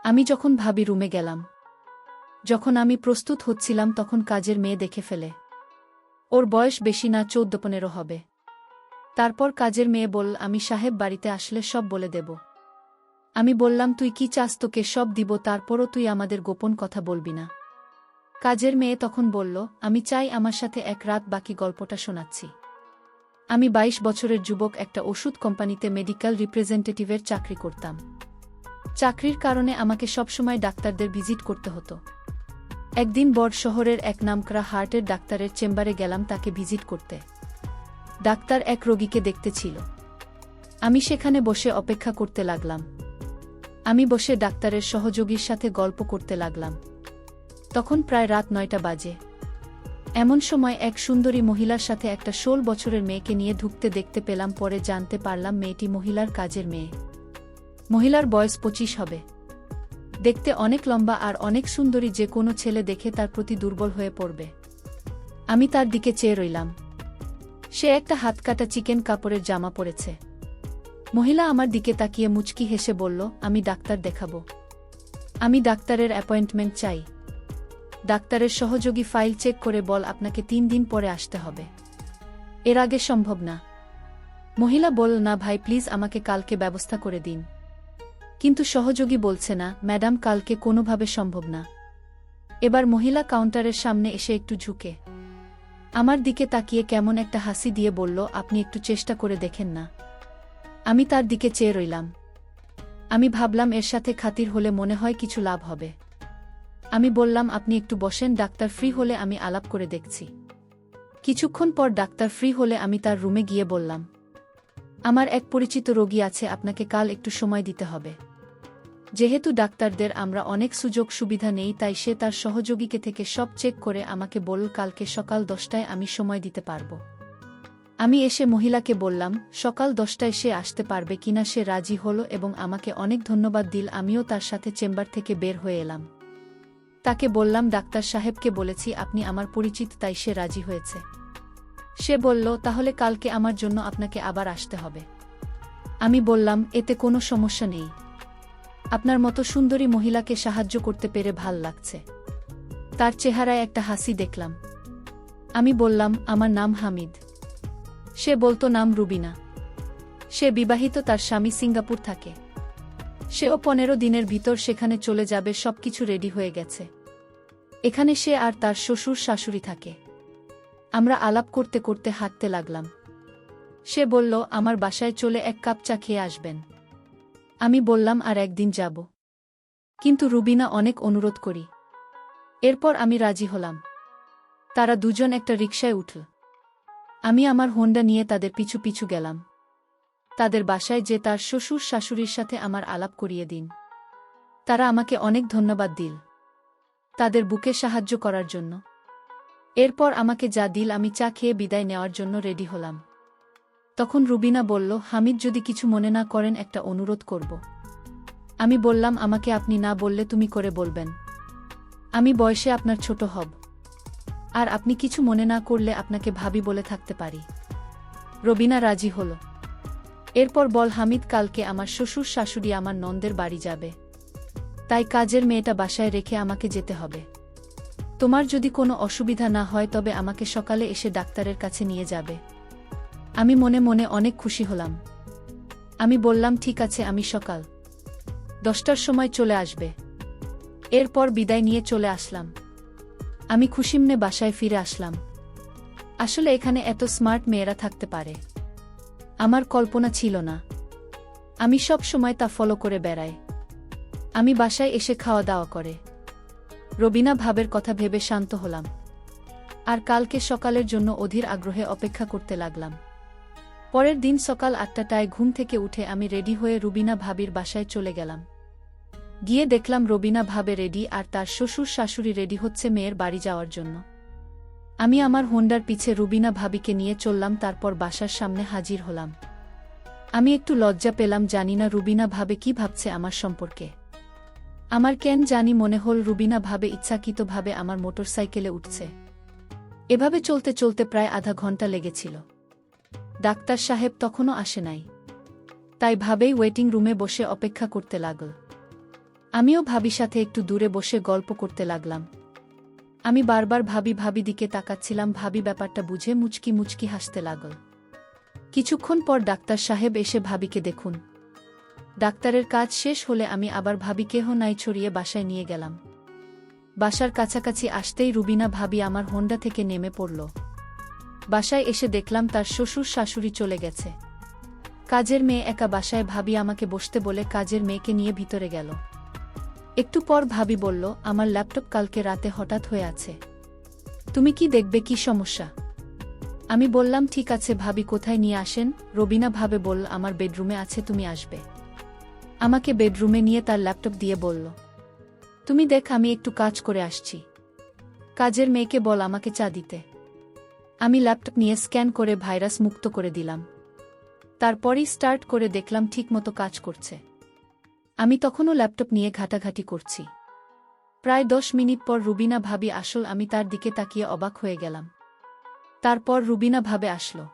আমি যখন ভাবি রুমে গেলাম। যখন আমি প্রস্তুত হচ্ছিলাম তখন কাজের মেয়ে দেখে ফেলে। ওর বয়স বেশি না, 14-15 হবে। তারপর কাজের মেয়ে বলল, আমি সাহেব বাড়িতে আসলে সব বলে দেব। আমি বললাম, তুই কি চাস তোকে সব দিব, তারপরও তুই আমাদের গোপন কথা বলবি না। কাজের মেয়ে তখন বলল, আমি চাই আমার সাথে এক রাত বাকি গল্পটা শোনাচ্ছি। আমি 22 বছরের যুবক, একটা ওষুধ কোম্পানিতে মেডিকেল রিপ্রেজেন্টেটিভের চাকরি করতাম। চাকরির কারণে আমাকে সবসময় ডাক্তারদের ভিজিট করতে হতো। একদিন বড় শহরের এক নামকরা হার্টের ডাক্তারের চেম্বারে গেলাম তাকে ভিজিট করতে। ডাক্তার এক রোগীকে দেখতে ছিল। আমি সেখানে বসে অপেক্ষা করতে লাগলাম। আমি বসে ডাক্তারের সহযোগীর সাথে গল্প করতে লাগলাম। তখন প্রায় রাত 9টা বাজে। এমন সময় এক সুন্দরী মহিলার সাথে একটা 16 বছরের মেয়েকে নিয়ে ঢুকতে দেখতে পেলাম। পরে জানতে পারলাম মেয়েটি মহিলার কাজের মেয়ে। মহিলার বয়স 25 হবে। দেখতে অনেক লম্বা আর অনেক সুন্দরী, যে কোনো ছেলে দেখে তার প্রতি দুর্বল হয়ে পড়বে। আমি তার দিকে চেয়ে রইলাম। সে একটা হাতকাটা চিকেন কাপড়ের জামা পরেছে। মহিলা আমার দিকে তাকিয়ে মুচকি হেসে বলল, আমি ডাক্তার দেখাবো। আমি ডাক্তারের অ্যাপয়েন্টমেন্ট চাই। ডাক্তারের সহযোগী ফাইল চেক করে বল, আপনাকে 3 দিন পরে আসতে হবে। এর আগে সম্ভব না। মহিলা বলল, না ভাই প্লিজ, আমাকে কালকে ব্যবস্থা করে দিন। কিন্তু সহযোগী বলছে, না ম্যাডাম, কালকে কোনোভাবে সম্ভব না। এবার মহিলা কাউন্টারের সামনে এসে একটু ঝুঁকে আমার দিকে তাকিয়ে কেমন একটা হাসি দিয়ে বলল, আপনি একটু চেষ্টা করে দেখেন না। আমি তার দিকে চেয়ে রইলাম। আমি ভাবলাম এর সাথে খাতির হলে মনে হয় কিছু লাভ হবে। আমি বললাম, আপনি একটু বসেন, ডাক্তার ফ্রি হলে আমি আলাপ করে দেখছি। কিছুক্ষণ পর ডাক্তার ফ্রি হলে আমি তার রুমে গিয়ে বললাম, আমার এক পরিচিত রোগী আছে, আপনাকে কাল একটু সময় দিতে হবে। যেহেতু ডাক্তারদের আমরা অনেক সুযোগ সুবিধা নেই, তাই সে তার সহযোগীকে থেকে সব চেক করে আমাকে বলল, কালকে সকাল 10টায় আমি সময় দিতে পারব। আমি এসে মহিলাকে বললাম সকাল 10টায় সে আসতে পারবে কিনা। সে রাজি হলো এবং আমাকে অনেক ধন্যবাদ দিল। আমিও তার সাথে চেম্বার থেকে বের হয়ে এলাম। তাকে বললাম, ডাক্তার সাহেবকে বলেছি আপনি আমার পরিচিত, তাই সে রাজি হয়েছে। সে বলল, তাহলে কালকে আমার জন্য আপনাকে আবার আসতে হবে। আমি বললাম, এতে কোনো সমস্যা নেই। আপনার মতো সুন্দরী মহিলাকে সাহায্য করতে পেরে ভাল লাগছে। তার চেহারায় একটা হাসি দেখলাম। আমি বললাম, আমার নাম হামিদ। সে বলতো, নাম রুবিনা। সে বিবাহিত, তার স্বামী সিঙ্গাপুর থাকে। সেও 15 দিনের ভিতর সেখানে চলে যাবে, সবকিছু রেডি হয়ে গেছে। এখানে সে আর তার শ্বশুর শাশুড়ি থাকে। আমরা আলাপ করতে করতে হাঁটতে লাগলাম। সে বলল, আমার বাসায় চলে 1 কাপ চা খেয়ে আসবেন। আমি বললাম, আর একদিন যাব। কিন্তু রুবিনা অনেক অনুরোধ করি। এরপর আমি রাজি হলাম। তারা দুজন একটা রিকশায় উঠল। আমি আমার হোন্ডা নিয়ে তাদের পিছু পিছু গেলাম। তাদের বাসায় যে তার শ্বশুর শাশুড়ির সাথে আমার আলাপ করিয়ে দিন। তারা আমাকে অনেক ধন্যবাদ দিল তাদের বুকে সাহায্য করার জন্য। এরপর আমাকে যা দিল, আমি চা খেয়ে বিদায় নেওয়ার জন্য রেডি হলাম। তখন রুবিনা বলল, হামিদ, যদি কিছু মনে না করেন একটা অনুরোধ করব। আমি বললাম, আমাকে আপনি না বললে তুমি করে বলবেন। আমি বয়সে আপনার ছোট হব। আর আপনি কিছু মনে না করলে আপনাকে ভাবি বলে থাকতে পারি। রুবিনা রাজি হল। এরপর বল, হামিদ, কালকে আমার শ্বশুর শাশুড়ি আমার ননদের বাড়ি যাবে। তাই কাজের মেয়েটা বাসায় রেখে আমাকে যেতে হবে। তোমার যদি কোনো অসুবিধা না হয় তবে আমাকে সকালে এসে ডাক্তারের কাছে নিয়ে যাবে। আমি মনে মনে অনেক খুশি হলাম। আমি বললাম, ঠিক আছে, আমি সকাল 10টার সময় চলে আসবে। এরপর বিদায় নিয়ে চলে আসলাম। আমি খুশিমনে বাসায় ফিরে আসলাম। আসলে এখানে এত স্মার্ট মেয়েরা থাকতে পারে আমার কল্পনা ছিল না। আমি সব সময় তা ফলো করে বেড়াই। আমি বাসায় এসে খাওয়া দাওয়া করে রবিনা ভাবের কথা ভেবে শান্ত হলাম। আর কালকে সকালের জন্য অধীর আগ্রহে অপেক্ষা করতে লাগলাম। পরের দিন সকাল 8টায় ঘুম থেকে উঠে আমি রেডি হয়ে রুবিনা ভাবির বাসায় চলে গেলাম। গিয়ে দেখলাম রবিনা ভাবে রেডি আর তার শ্বশুর শাশুড়ি রেডি হচ্ছে মেয়ের বাড়ি যাওয়ার জন্য। আমি আমার হোন্ডার পিছে রুবিনা ভাবিকে নিয়ে চললাম। তারপর বাসার সামনে হাজির হলাম। আমি একটু লজ্জা পেলাম, জানি না রুবিনা ভাবে কি ভাবছে আমার সম্পর্কে। আমার কেন জানি মনে হল রুবিনা ভাবে ইচ্ছাকৃতভাবে আমার মোটরসাইকেলে উঠছে। এভাবে চলতে চলতে প্রায় আধা ঘন্টা লেগেছিল। ডাক্তার সাহেব তখনও আসে নাই। তাই ভাবেই ওয়েটিং রুমে বসে অপেক্ষা করতে লাগল। আমিও ভাবির সাথে একটু দূরে বসে গল্প করতে লাগলাম। আমি বারবার ভাবি দিকে তাকাচ্ছিলাম। ভাবি ব্যাপারটা বুঝে মুচকি মুচকি হাসতে লাগল। কিছুক্ষণ পর ডাক্তার সাহেব এসে ভাবিকে দেখুন। ডাক্তারের কাজ শেষ হলে আমি আবার ভাবিকেহ নাই ছড়িয়ে বাসায় নিয়ে গেলাম। বাসার কাছাকাছি আসতেই রুবিনা ভাবি আমার হোন্ডা থেকে নেমে পড়ল। বাসায় এসে দেখলাম তার শ্বশুর শাশুড়ি চলে গেছে। কাজের মেয়ে একা বাসায়। ভাবি আমাকে বসতে বলে কাজের মেয়েকে নিয়ে ভিতরে গেল। একটু পর ভাবি বলল, আমার ল্যাপটপ কালকে রাতে হঠাৎ হয়ে আছে, তুমি কি দেখবে? কি সমস্যা? আমি বললাম ঠিক আছে। ভাবি কোথায় নিয়ে আসেন? রবিনা ভাবে বলল, আমার বেডরুমে আছে, তুমি আসবে? আমাকে বেডরুমে নিয়ে তার ল্যাপটপ দিয়ে বলল, তুমি দেখ, আমি একটু কাজ করে আসছি। কাজের মেয়েকে বল আমাকে চা দিতে। আমি ল্যাপটপ নিয়ে স্ক্যান করে ভাইরাস মুক্ত করে দিলাম। তারপরই স্টার্ট করে দেখলাম ঠিকমতো কাজ করছে। আমি তখনও ল্যাপটপ নিয়ে ঘাটাঘাটি করছি। প্রায় 10 মিনিট পর রুবিনা ভাবি আসল। আমি তার দিকে তাকিয়ে অবাক হয়ে গেলাম। তারপর রুবিনা ভাবে আসলো।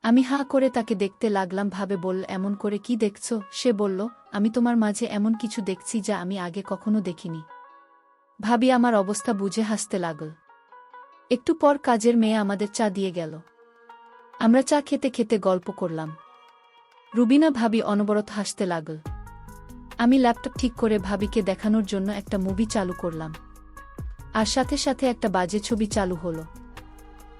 আমি হাঁ করে তাকে দেখতে লাগলাম। ভাবে বলল, এমন করে কি দেখছ? সে বলল, আমি তোমার মাঝে এমন কিছু দেখছি যা আমি আগে কখনো দেখিনি। ভাবি আমার অবস্থা বুঝে হাসতে লাগল। একটু পর কাজের মেয়ে আমাদের চা দিয়ে গেল। আমরা চা খেতে খেতে গল্প করলাম। রুবিনা ভাবি অনবরত হাসতে লাগল। আমি ল্যাপটপ ঠিক করে ভাবিকে দেখানোর জন্য একটা মুভি চালু করলাম। আর সাথে সাথে একটা বাজে ছবি চালু হলো।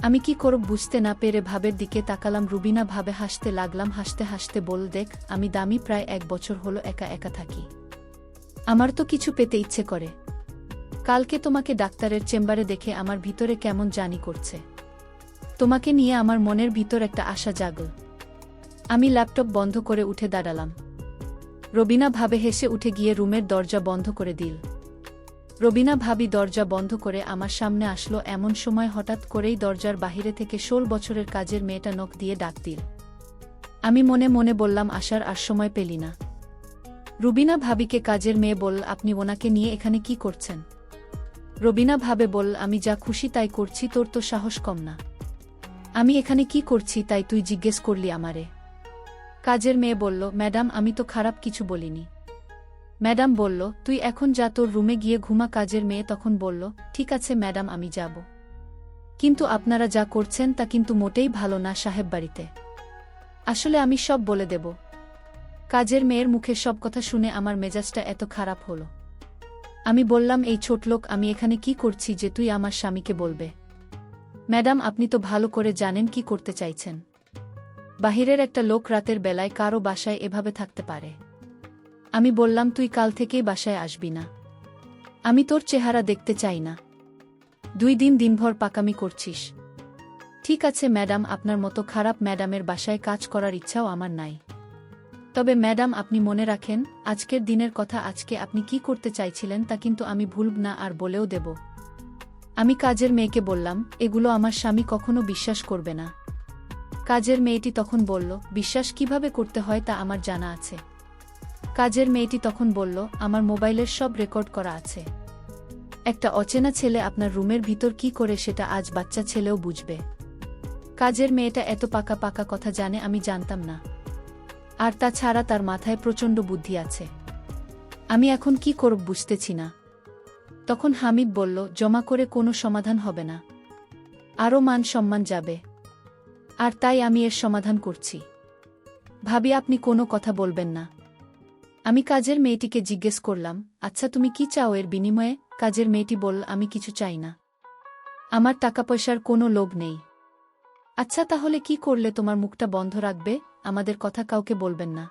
আমি কি করব বুঝতে না পেরে ভাবের দিকে তাকালাম। রুবিনা ভাবে হাসতে লাগলাম। হাসতে হাসতে বল, দেখ, আমি দামি প্রায় 1 বছর হলো একা একা থাকি। আমার তো কিছু পেতে ইচ্ছে করে। কালকে তোমাকে ডাক্তারের চেম্বারে দেখে আমার ভিতরে কেমন জানি করছে। তোমাকে নিয়ে আমার মনের ভিতর একটা আশা জাগল। আমি ল্যাপটপ বন্ধ করে উঠে দাঁড়ালাম। রবিনা ভাবে হেসে উঠে গিয়ে রুমের দরজা বন্ধ করে দিল। রবিনা ভাবি দরজা বন্ধ করে আমার সামনে আসলো। এমন সময় হঠাৎ করেই দরজার বাহিরে থেকে 16 বছরের কাজের মেয়েটা নখ দিয়ে ডাক দিল। আমি মনে মনে বললাম, আসার আর সময় পেলি না। রুবিনা ভাবিকে কাজের মেয়ে বলল, আপনি ওনাকে নিয়ে এখানে কি করছেন? রবিনা ভাবে বলল, আমি যা খুশি তাই করছি, তোর তো সাহস কম না। আমি এখানে কি করছি তাই তুই জিজ্ঞেস করলি আমারে? কাজের মেয়ে বলল, ম্যাডাম, আমি তো খারাপ কিছু বলিনি। ম্যাডাম বলল, তুই এখন যা, তোর রুমে গিয়ে ঘুমা। কাজের মেয়ে তখন বলল, ঠিক আছে ম্যাডাম, আমি যাব। কিন্তু আপনারা যা করছেন তা কিন্তু মোটেই ভালো না সাহেব বাড়িতে। আসলে আমি সব বলে দেব। কাজের মেয়ের মুখে সব কথা শুনে আমার মেজাজটা এত খারাপ হলো। আমি বললাম, এই ছোটলোক, আমি এখানে কি করছি যে তুই আমার স্বামীকে বলবে? ম্যাডাম, আপনি তো ভালো করে জানেন কি করতে চাইছেন। বাহিরের একটা লোক রাতের বেলায় কারো বাসায় এভাবে থাকতে পারে? আমি বললাম, তুই কাল থেকেই বাসায় আসবি না। আমি তোর চেহারা দেখতে চাই না। 2 দিন দিনভর পাকামি করছিস। ঠিক আছে ম্যাডাম, আপনার মতো খারাপ ম্যাডামের বাসায় কাজ করার ইচ্ছাও আমার নাই। তবে ম্যাডাম, আপনি মনে রাখেন, আজকের দিনের কথা। আজকে আপনি কি করতে চাইছিলেন তা কিন্তু আমি ভুলব না, আর বলেও দেব। আমি কাজের মেয়েকে বললাম, এগুলো আমার স্বামী কখনো বিশ্বাস করবে না। কাজের মেয়েটি তখন বলল, বিশ্বাস কিভাবে করতে হয় তা আমার জানা আছে। কাজের মেয়েটি তখন বলল, আমার মোবাইলের সব রেকর্ড করা আছে। একটা অচেনা ছেলে আপনার রুমের ভিতর কি করে সেটা আজ বাচ্চা ছেলেও বুঝবে। কাজের মেয়েটা এত পাকা পাকা কথা জানে আমি জানতাম না। আর তাছাড়া তার মাথায় প্রচণ্ড বুদ্ধি আছে। আমি এখন কি করব বুঝতেছি না। তখন হামিদ বলল, জমা করে কোনো সমাধান হবে না, আরও মান সম্মান যাবে। আর তাই আমি এর সমাধান করছি। ভাবি, আপনি কোনো কথা বলবেন না? আমি কাজের মেয়েটিকে জিজ্ঞেস করলাম, আচ্ছা তুমি কি চাও এর বিনিময়ে? কাজের মেয়েটি বলল, আমি কিছু চাই না। আমার টাকা পয়সার কোনো লোভ নেই। আচ্ছা তাহলে কি করলে তোমার মুখটা বন্ধ রাখবে? আমাদের কথা কাউকে বলবেন না।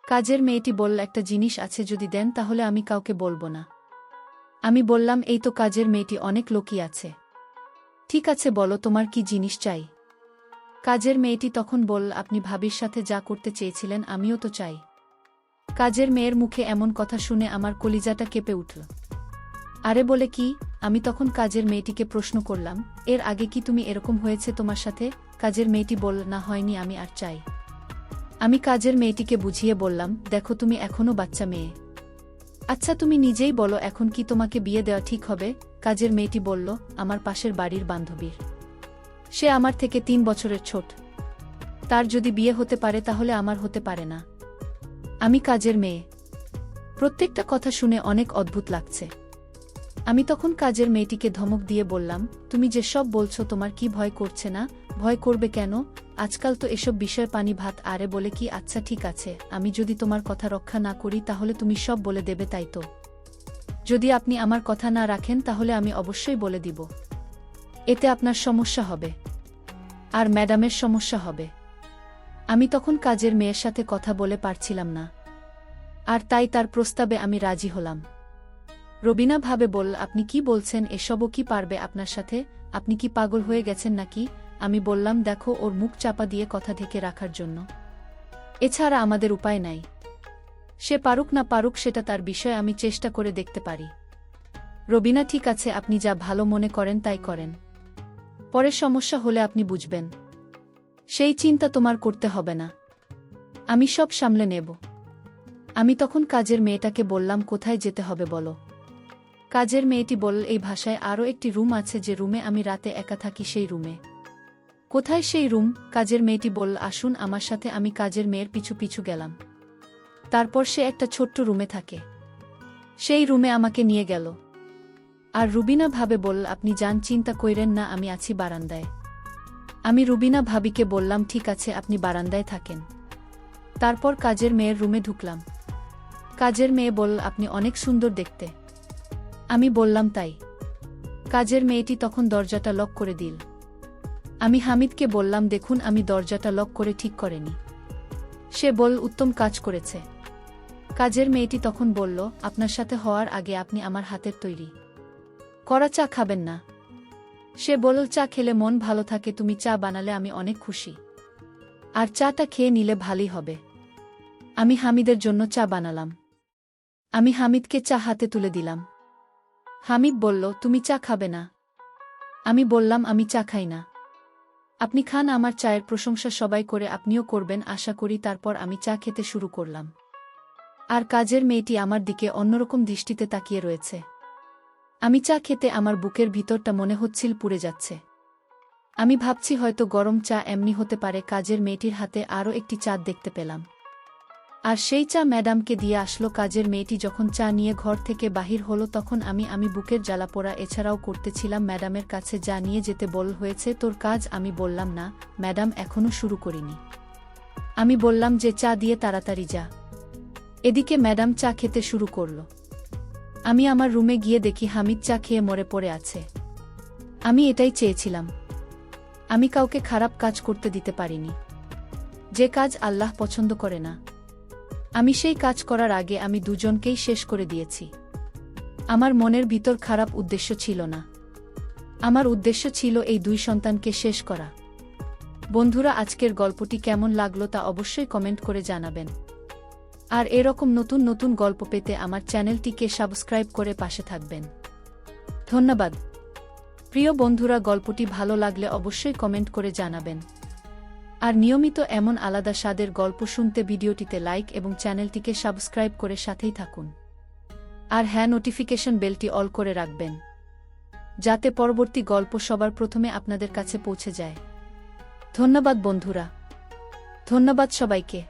কাজের মেয়েটি বলল, একটা জিনিস আছে, যদি দেন তাহলে আমি কাউকে বলবো না। আমি বললাম, এই তো কাজের মেয়েটি, অনেক লোকই আছে। ঠিক আছে বলো তোমার কি জিনিস চাই। কাজের মেয়েটি তখন বলল, আপনি ভাবির সাথে যা করতে চেয়েছিলেন আমিও তো চাই। কাজের মেয়ের মুখে এমন কথা শুনে আমার কলিজাটা কেঁপে উঠল। আরে বলে কি? আমি তখন কাজের মেয়েটিকে প্রশ্ন করলাম, এর আগে কি তুমি এরকম হয়েছে তোমার সাথে? কাজের মেয়েটি বলল, না হয়নি, আমি আর চাই। আমি কাজের মেয়েটিকে বুঝিয়ে বললাম, দেখো তুমি এখনো বাচ্চা মেয়ে। আচ্ছা তুমি নিজেই বলো, এখন কি তোমাকে বিয়ে দেওয়া ঠিক হবে? কাজের মেয়েটি বলল, আমার পাশের বাড়ির বান্ধবীর। সে আমার থেকে 3 বছরের ছোট। তার যদি বিয়ে হতে পারে তাহলে আমার হতে পারে না। আমি কাজের মেয়ে। প্রত্যেকটা কথা শুনে অনেক অদ্ভুত লাগছে। আমি তখন কাজের মেয়েটিকে ধমক দিয়ে বললাম, তুমি যেসব বলছো তোমার কি ভয় করছে না? ভয় করবে কেন? আজকাল তো এসব বিষয় পানি ভাত আরে বলে কি। আচ্ছা ঠিক আছে, আমি যদি তোমার কথা রক্ষা না করি তাহলে তুমি সব বলে দেবে, তাই তো? যদি আপনি আমার কথা না রাখেন তাহলে আমি অবশ্যই বলে দিব। এতে আপনার সমস্যা হবে, আর ম্যাডামের সমস্যা হবে। আমি তখন কাজের মেয়ের সাথে কথা বলে পারছিলাম না, আর তাই তার প্রস্তাবে আমি রাজি হলাম। রবিনা ভাবে বলল, আপনি কি বলছেন? এসবও কি পারবে আপনার সাথে? আপনি কি পাগল হয়ে গেছেন নাকি? আমি বললাম, দেখো, ওর মুখ চাপা দিয়ে কথা ঢেকে রাখার জন্য এছাড়া আমাদের উপায় নাই। সে পারুক না পারুক সেটা তার বিষয়, আমি চেষ্টা করে দেখতে পারি। রবিনা, ঠিক আছে, আপনি যা ভালো মনে করেন তাই করেন। পরে সমস্যা হলে আপনি বুঝবেন, সেই চিন্তা তোমার করতে হবে না, আমি সব সামলে নেব। আমি তখন কাজের মেয়েটাকে বললাম, কোথায় যেতে হবে বলো? কাজের মেয়েটি বলল, এই ভাষায় আরও একটি রুম আছে, যে রুমে আমি রাতে একা থাকি সেই রুমে। কোথায় সেই রুম? কাজের মেয়েটি বলল, আসুন আমার সাথে। আমি কাজের মেয়ের পিছু পিছু গেলাম। তারপর সে একটা ছোট্ট রুমে থাকে, সেই রুমে আমাকে নিয়ে গেল। আর রুবিনা ভাবে বলল, আপনি যান, চিন্তা কইরেন না, আমি আছি বারান্দায়। আমি রুবিনা ভাবিকে বললাম, ঠিক আছে, আপনি বারান্দায় থাকেন। তারপর কাজের মেয়ের রুমে ঢুকলাম। কাজের মেয়ে বলল, আপনি অনেক সুন্দর দেখতে। আমি বললাম, তাই? কাজের মেয়েটি তখন দরজাটা লক করে দিল। আমি হামিদকে বললাম, দেখুন, আমি দরজাটা লক করে ঠিক করেনি। সে বলল, উত্তম কাজ করেছে। কাজের মেয়েটি তখন বলল, আপনার সাথে হওয়ার আগে আপনি আমার হাতের তৈরি করা চা খাবেন না? সে বলল, চা খেলে মন ভালো থাকে, তুমি চা বানালে আমি অনেক খুশি, আর চাটা খেয়ে নিলে ভালোই হবে। আমি হামিদের জন্য চা বানালাম। আমি হামিদকে চা হাতে তুলে দিলাম। হামিদ বলল, তুমি চা খাবে না? আমি বললাম, আমি চা খাই না। আপনি খান, আমার চায়ের প্রশংসা সবাই করে, আপনিও করবেন আশা করি। তারপর আমি চা খেতে শুরু করলাম, আর কাজের মেয়েটি আমার দিকে অন্যরকম দৃষ্টিতে তাকিয়ে রয়েছে। আমি চা খেতে আমার বুকের ভিতরটা মনে হচ্ছিল পুড়ে যাচ্ছে। আমি ভাবছি হয়তো গরম চা এমনি হতে পারে। কাজের মেয়েটির হাতে আরও একটি চা দেখতে পেলাম, আর সেই চা ম্যাডামকে দিয়ে আসলো। কাজের মেয়েটি যখন চা নিয়ে ঘর থেকে বাহির হলো তখন আমি বুকের জ্বালা পোড়া এছাড়াও করতেছিলাম। ম্যাডামের কাছে যা নিয়ে যেতে বল হয়েছে তোর কাজ? আমি বললাম, না ম্যাডাম, এখনো শুরু করিনি। আমি বললাম যে চা দিয়ে তাড়াতাড়ি যা। এদিকে ম্যাডাম চা খেতে শুরু করল। আমি আমার রুমে গিয়ে দেখি হামিদ চা খেয়ে মরে পড়ে আছে। আমি এটাই চেয়েছিলাম। আমি কাউকে খারাপ কাজ করতে দিতে পারিনি, যে কাজ আল্লাহ পছন্দ করে না। আমি সেই কাজ করার আগে আমি দুজনকেই শেষ করে দিয়েছি। আমার মনের ভিতর খারাপ উদ্দেশ্য ছিল না, আমার উদ্দেশ্য ছিল এই দুই সন্তানকে শেষ করা। বন্ধুরা, আজকের গল্পটি কেমন লাগলো তা অবশ্যই কমেন্ট করে জানাবেন। আর এরকম নতুন নতুন গল্প পেতে আমার চ্যানেলটিকে সাবস্ক্রাইব করে পাশে থাকবেন। ধন্যবাদ। প্রিয় বন্ধুরা, গল্পটি ভালো লাগলে অবশ্যই কমেন্ট করে জানাবেন। আর নিয়মিত এমন আলাদা স্বাদের গল্প শুনতে ভিডিওটিতে লাইক এবং চ্যানেলটিকে সাবস্ক্রাইব করে সাথেই থাকুন। আর হ্যাঁ, নোটিফিকেশন বেলটি অল করে রাখবেন, যাতে পরবর্তী গল্প সবার প্রথমে আপনাদের কাছে পৌঁছে যায়। ধন্যবাদ বন্ধুরা, ধন্যবাদ সবাইকে।